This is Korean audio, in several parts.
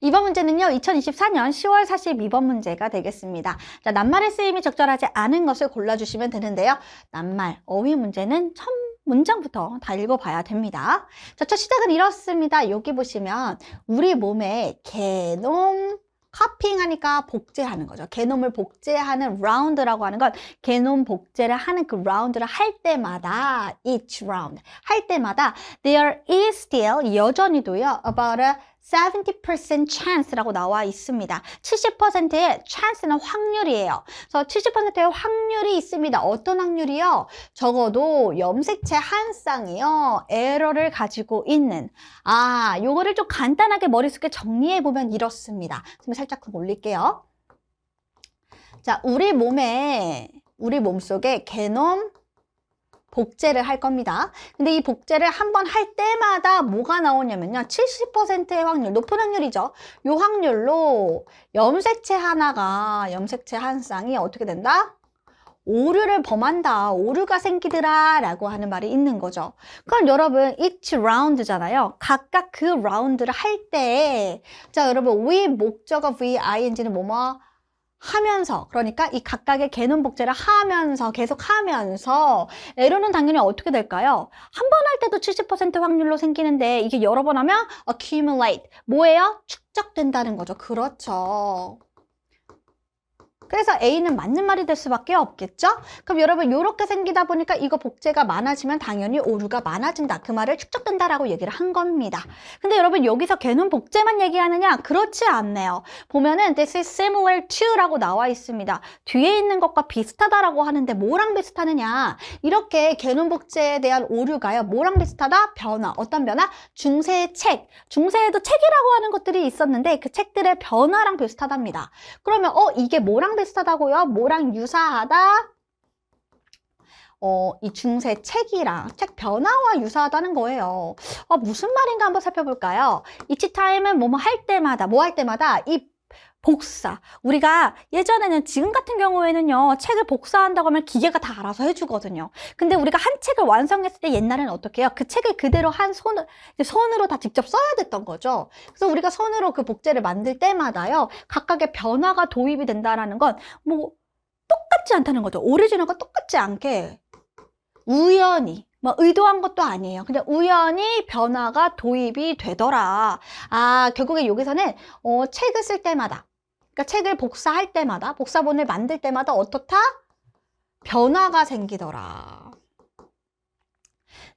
이번 문제는요, 2024년 10월 42번 문제가 되겠습니다. 자, 낱말의 쓰임이 적절하지 않은 것을 골라주시면 되는데요. 낱말, 어휘 문제는 첫 문장부터 다 읽어봐야 됩니다. 자, 첫 시작은 이렇습니다. 여기 보시면 우리 몸에 게놈, 커핑 하니까 복제하는 거죠. 게놈을 복제하는 라운드라고 하는 건 게놈 복제를 하는 그 라운드를 할 때마다 each round 할 때마다 there is still 여전히도요 about a 70% chance라고 나와 있습니다. 70%의 chance는 확률이에요. 그래서 70%의 확률이 있습니다. 어떤 확률이요? 적어도 염색체 한 쌍이요. 에러를 가지고 있는. 요거를 좀 간단하게 머릿속에 정리해보면 이렇습니다. 좀 살짝 올릴게요. 자, 우리 몸속에 게놈 복제를 할 겁니다. 근데 이 복제를 한번 할 때마다 뭐가 나오냐면요. 70%의 확률, 높은 확률이죠. 이 확률로 염색체 한 쌍이 어떻게 된다? 오류를 범한다. 오류가 생기더라 라고 하는 말이 있는 거죠. 그럼 여러분 each round잖아요. 각각 그 라운드를 할 때, 자 여러분 we 목적어 VING는 뭐뭐 하면서, 그러니까 이 각각의 개념 복제를 하면서 계속 하면서 에러는 당연히 어떻게 될까요? 한 번 할 때도 70% 확률로 생기는데 이게 여러 번 하면 accumulate 뭐예요? 축적된다는 거죠. 그렇죠. 그래서 A는 맞는 말이 될 수밖에 없겠죠? 그럼 여러분 이렇게 생기다 보니까 이거 복제가 많아지면 당연히 오류가 많아진다. 그 말을 축적된다라고 얘기를 한 겁니다. 근데 여러분 여기서 개념 복제만 얘기하느냐? 그렇지 않네요. 보면은 this is similar to 라고 나와 있습니다. 뒤에 있는 것과 비슷하다라고 하는데 뭐랑 비슷하느냐? 이렇게 개념 복제에 대한 오류가요. 뭐랑 비슷하다? 변화. 어떤 변화? 중세의 책. 중세에도 책이라고 하는 것들이 있었는데 그 책들의 변화랑 비슷하답니다. 그러면 이게 뭐랑 비슷하다고요? 뭐랑 유사하다? 이 중세 책이랑 책 변화와 유사하다는 거예요. 무슨 말인가 한번 살펴볼까요? each time은 뭐뭐 할 때마다, 뭐 할 때마다 이 복사. 우리가 예전에는 지금 같은 경우에는요. 책을 복사한다고 하면 기계가 다 알아서 해주거든요. 근데 우리가 한 책을 완성했을 때 옛날에는 어떻게 해요? 그 책을 그대로 손으로 다 직접 써야 됐던 거죠. 그래서 우리가 손으로 그 복제를 만들 때마다요. 각각의 변화가 도입이 된다라는 건 뭐 똑같지 않다는 거죠. 오리지널과 똑같지 않게 우연히 의도한 것도 아니에요. 그냥 우연히 변화가 도입이 되더라. 결국에 여기서는 책을 쓸 때마다, 그러니까 책을 복사할 때마다, 복사본을 만들 때마다 어떻다? 변화가 생기더라.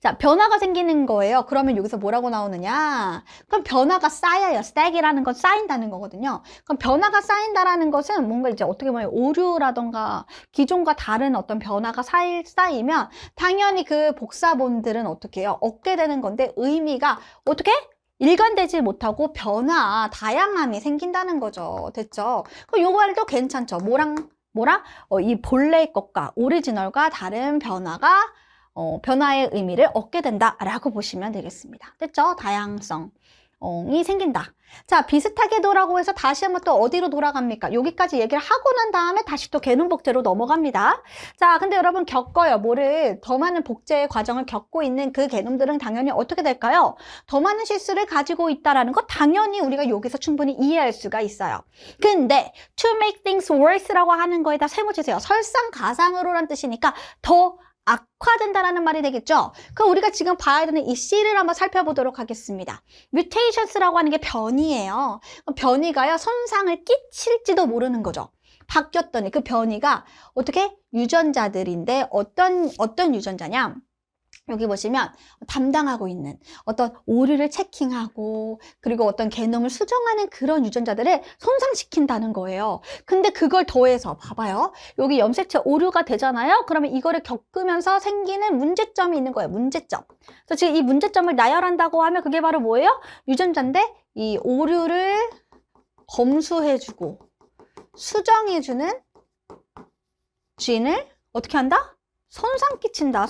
자, 변화가 생기는 거예요. 그러면 여기서 뭐라고 나오느냐? 그럼 변화가 쌓여요. stack이라는 건 쌓인다는 거거든요. 그럼 변화가 쌓인다라는 것은 뭔가 이제 어떻게 보면 오류라던가 기존과 다른 어떤 변화가 쌓이면 당연히 그 복사본들은 어떻게 해요? 얻게 되는 건데 의미가 어떻게? 일관되지 못하고 다양함이 생긴다는 거죠. 됐죠? 그럼 요거 말도 괜찮죠? 이 본래의 것과 오리지널과 다른 변화의 의미를 얻게 된다라고 보시면 되겠습니다. 됐죠? 다양성이 생긴다. 자, 비슷하게도라고 해서 다시 한번 또 어디로 돌아갑니까? 여기까지 얘기를 하고 난 다음에 다시 또 개념 복제로 넘어갑니다. 자, 근데 여러분 겪어요. 더 많은 복제의 과정을 겪고 있는 그 개념들은 당연히 어떻게 될까요? 더 많은 실수를 가지고 있다라는 거 당연히 우리가 여기서 충분히 이해할 수가 있어요. 근데 to make things worse라고 하는 거에다 세모치세요. 설상가상으로란 뜻이니까 더 악화된다라는 말이 되겠죠? 그럼 우리가 지금 봐야 되는 이 C를 한번 살펴보도록 하겠습니다. mutations라고 하는 게 변이에요. 변이가요, 손상을 끼칠지도 모르는 거죠. 바뀌었더니 그 변이가 어떻게? 유전자들인데 어떤 유전자냐? 여기 보시면 담당하고 있는 어떤 오류를 체킹하고 그리고 어떤 개념을 수정하는 그런 유전자들을 손상시킨다는 거예요. 근데 그걸 더해서 봐봐요. 여기 염색체 오류가 되잖아요. 그러면 이거를 겪으면서 생기는 문제점이 있는 거예요. 문제점. 그래서 지금 이 문제점을 나열한다고 하면 그게 바로 뭐예요? 유전자인데 이 오류를 검수해주고 수정해주는 진을 어떻게 한다? 손상시킨다.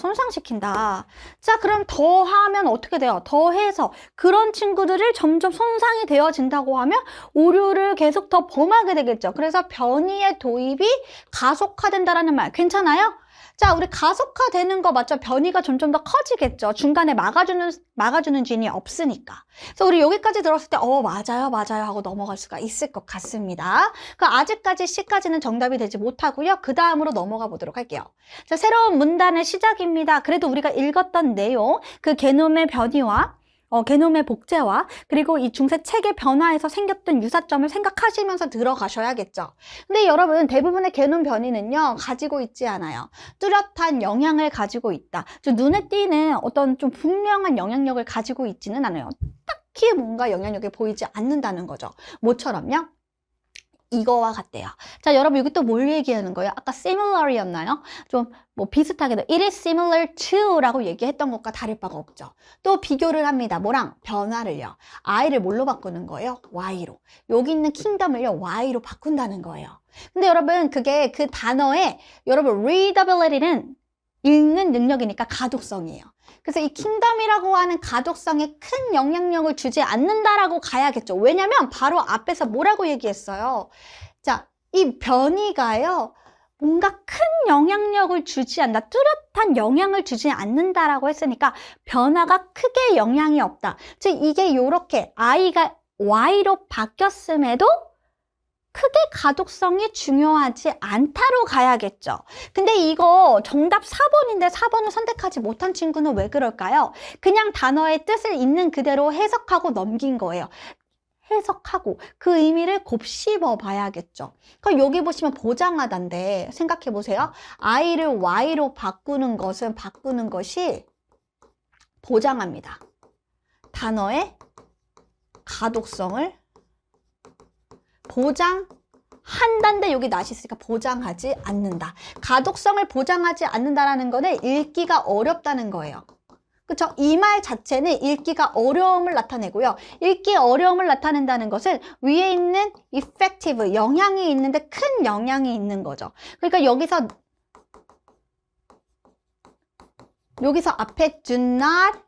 자, 그럼 더하면 어떻게 돼요? 더해서 그런 친구들을 점점 손상이 되어진다고 하면 오류를 계속 더 범하게 되겠죠. 그래서 변이의 도입이 가속화된다라는 말 괜찮아요? 자, 우리 가속화되는 거 맞죠? 변이가 점점 더 커지겠죠. 중간에 막아주는 진이 없으니까. 그래서 우리 여기까지 들었을 때, 맞아요, 맞아요 하고 넘어갈 수가 있을 것 같습니다. 그 아직까지 C까지는 정답이 되지 못하고요. 그 다음으로 넘어가 보도록 할게요. 자, 새로운 문단의 시작입니다. 그래도 우리가 읽었던 내용, 그 게놈의 변이와 게놈의 복제와 그리고 이 중세 체계 변화에서 생겼던 유사점을 생각하시면서 들어가셔야겠죠. 근데 여러분 대부분의 게놈 변이는요 가지고 있지 않아요. 뚜렷한 영향을 가지고 있다. 좀 눈에 띄는 어떤 좀 분명한 영향력을 가지고 있지는 않아요. 딱히 뭔가 영향력이 보이지 않는다는 거죠. 뭐처럼요? 이거와 같대요. 자, 여러분 여기 또 뭘 얘기하는 거예요? 아까 similar이었나요? 좀 뭐 비슷하게도 it is similar to 라고 얘기했던 것과 다를 바가 없죠. 또 비교를 합니다. 뭐랑? 변화를요. I를 뭘로 바꾸는 거예요? Y로. 여기 있는 kingdom을요 Y로 바꾼다는 거예요. 근데 여러분 그게 그 단어의 여러분 readability는 읽는 능력이니까 가독성이에요. 그래서 이 킹덤이라고 하는 가독성에 큰 영향력을 주지 않는다라고 가야겠죠. 왜냐면 바로 앞에서 뭐라고 얘기했어요. 자, 이 변이가요. 뭔가 큰 영향력을 주지 않는다. 뚜렷한 영향을 주지 않는다라고 했으니까 변화가 크게 영향이 없다. 즉 이게 이렇게 I가 Y로 바뀌었음에도 크게 가독성이 중요하지 않다로 가야겠죠. 근데 이거 정답 4번인데 4번을 선택하지 못한 친구는 왜 그럴까요? 그냥 단어의 뜻을 있는 그대로 해석하고 넘긴 거예요. 해석하고 그 의미를 곱씹어 봐야겠죠. 그럼 여기 보시면 보장하다인데 생각해 보세요. I를 Y로 바꾸는 것이 보장합니다. 단어의 가독성을 보장한다인데 여기 낫이 있으니까 보장하지 않는다. 가독성을 보장하지 않는다라는 거는 읽기가 어렵다는 거예요. 그쵸? 이 말 자체는 읽기가 어려움을 나타내고요. 읽기 어려움을 나타낸다는 것은 위에 있는 effective, 영향이 있는데 큰 영향이 있는 거죠. 그러니까 여기서 앞에 do not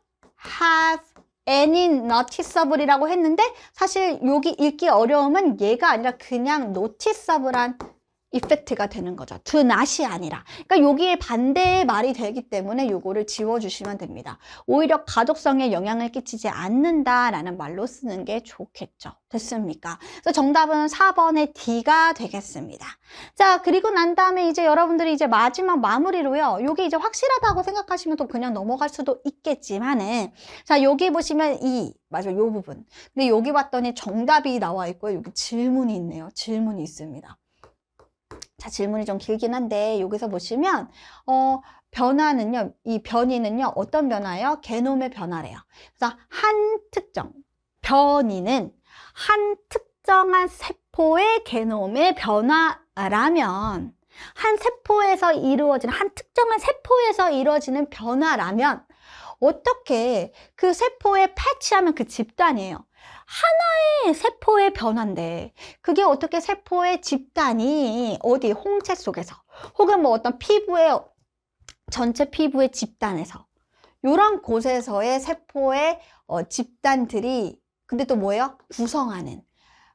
have any noticeable이라고 했는데 사실 여기 읽기 어려움은 얘가 아니라 그냥 noticeable한 이펙트가 되는 거죠. do not이 아니라. 그러니까 여기에 반대의 말이 되기 때문에 요거를 지워주시면 됩니다. 오히려 가독성에 영향을 끼치지 않는다라는 말로 쓰는 게 좋겠죠. 됐습니까? 그래서 정답은 4번의 D가 되겠습니다. 자, 그리고 난 다음에 이제 여러분들이 이제 마지막 마무리로요. 요게 이제 확실하다고 생각하시면 또 그냥 넘어갈 수도 있겠지만은 자, 여기 보시면 맞아요. 요 부분. 근데 여기 봤더니 정답이 나와 있고요. 여기 질문이 있네요. 질문이 있습니다. 자, 질문이 좀 길긴 한데 여기서 보시면 변화는요, 이 변이는요 어떤 변화예요? 게놈의 변화래요. 그래서 한 특정 변이는 한 특정한 세포의 게놈의 변화라면 한 특정한 세포에서 이루어지는 변화라면 어떻게 그 세포에 패치하면 그 집단이에요. 하나의 세포의 변화인데 그게 어떻게 세포의 집단이 어디 홍채 속에서 혹은 뭐 어떤 전체 피부의 집단에서 이런 곳에서의 세포의 집단들이 근데 또 뭐예요? 구성하는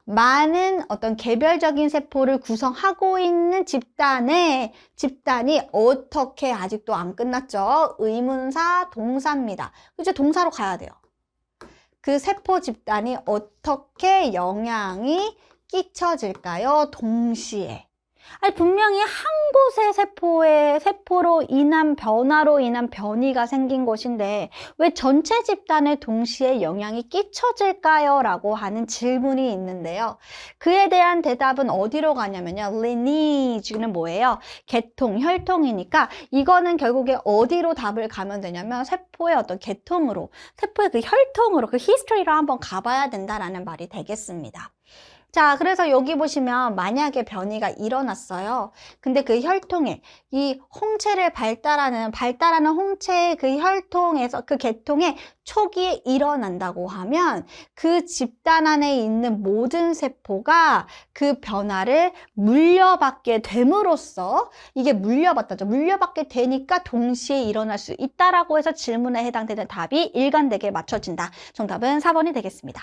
많은 어떤 개별적인 세포를 구성하고 있는 집단이 어떻게 아직도 안 끝났죠? 의문사 동사입니다. 이제 동사로 가야 돼요. 그 세포 집단이 어떻게 영향이 끼쳐질까요? 동시에. 아니, 분명히 한 곳의 세포로 인한 변화로 인한 변이가 생긴 것인데 왜 전체 집단에 동시에 영향이 끼쳐질까요? 라고 하는 질문이 있는데요. 그에 대한 대답은 어디로 가냐면요. lineage는 뭐예요? 계통, 혈통이니까 이거는 결국에 어디로 답을 가면 되냐면 세포의 어떤 계통으로, 세포의 그 혈통으로, 그 history로 한번 가봐야 된다라는 말이 되겠습니다. 자, 그래서 여기 보시면 만약에 변이가 일어났어요. 근데 그 혈통에 이 홍채를 발달하는 홍채의 그 혈통에서 그 계통의 초기에 일어난다고 하면 그 집단 안에 있는 모든 세포가 그 변화를 물려받게 됨으로써 이게 물려받다죠. 물려받게 되니까 동시에 일어날 수 있다라고 해서 질문에 해당되는 답이 일관되게 맞춰진다. 정답은 4번이 되겠습니다.